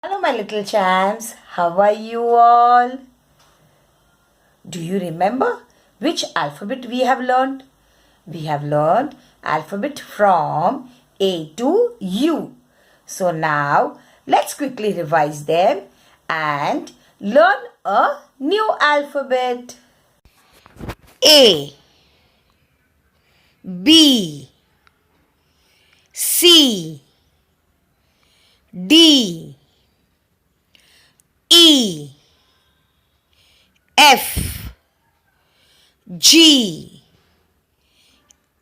Hello my little champs, how are you all? Do you remember which alphabet we have learned? We have learned alphabet from A to U. So now let's quickly revise them and learn a new alphabet. A, B, C, D, E, F, G,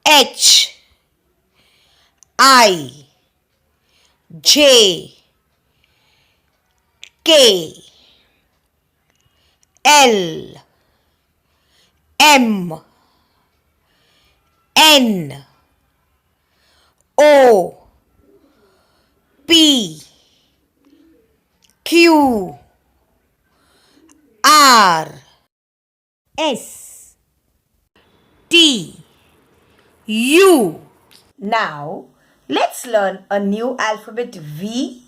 H, I, J, K, L, M, N, O, P, Q, R, S, T, U. Now, let's learn a new alphabet V.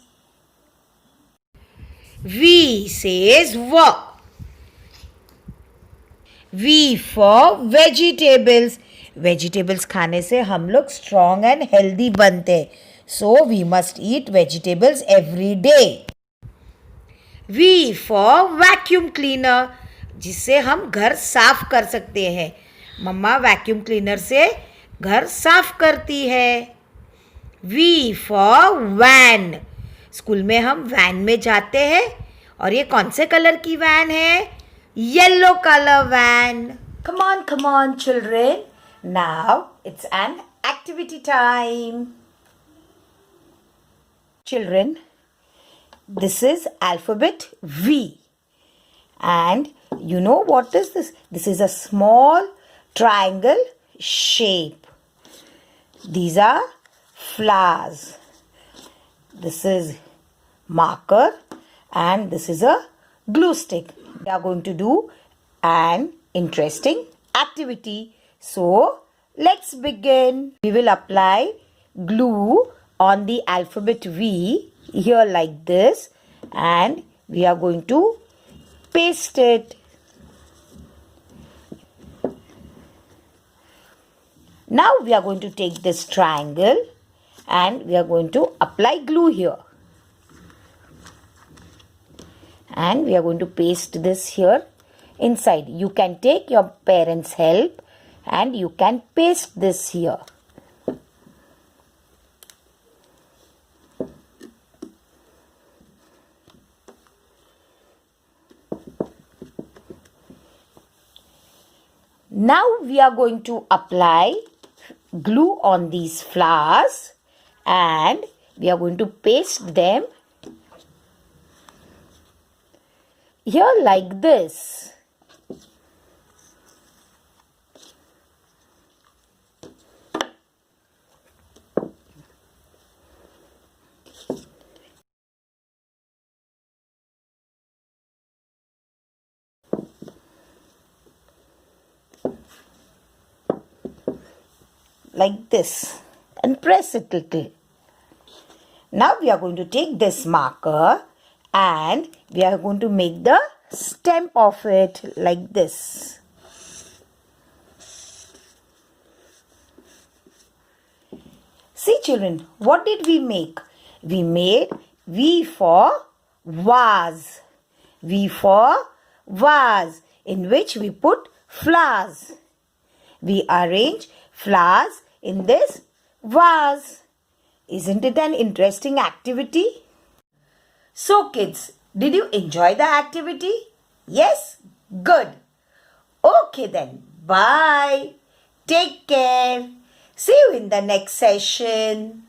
V says V. V for vegetables. Vegetables खाने से हम लोग strong and healthy बनते हैं. So, we must eat vegetables every day. V for vacuum cleaner, जिससे हम घर साफ कर सकते हैं. मम्मा वैक्यूम क्लीनर से घर साफ करती है. V for van. स्कूल में हम वैन में जाते हैं और ये कौन से कलर की वैन है? Yellow colour van. Come on children. Now it's an activity time. Children, this is alphabet V. And you know what is this? This is a small triangle shape. These are flowers. This is marker and this is a glue stick. We are going to do an interesting activity. So let's begin. We will apply glue on the alphabet V here like this, and we are going to paste it. Now we are going to take this triangle and we are going to apply glue here. And we are going to paste this here inside. You can take your parents' help and you can paste this here. Now we are going to apply glue on these flowers and we are going to paste them here like this. Like this and press it little. Now we are going to take this marker and we are going to make the stem of it like this. See children, what did we make? We made V for vase. V for vase, in which we put flowers. We arrange flowers in this vase. Isn't it an interesting activity? So kids, did you enjoy the activity? Yes? Good. Okay then. Bye. Take care. See you in the next session.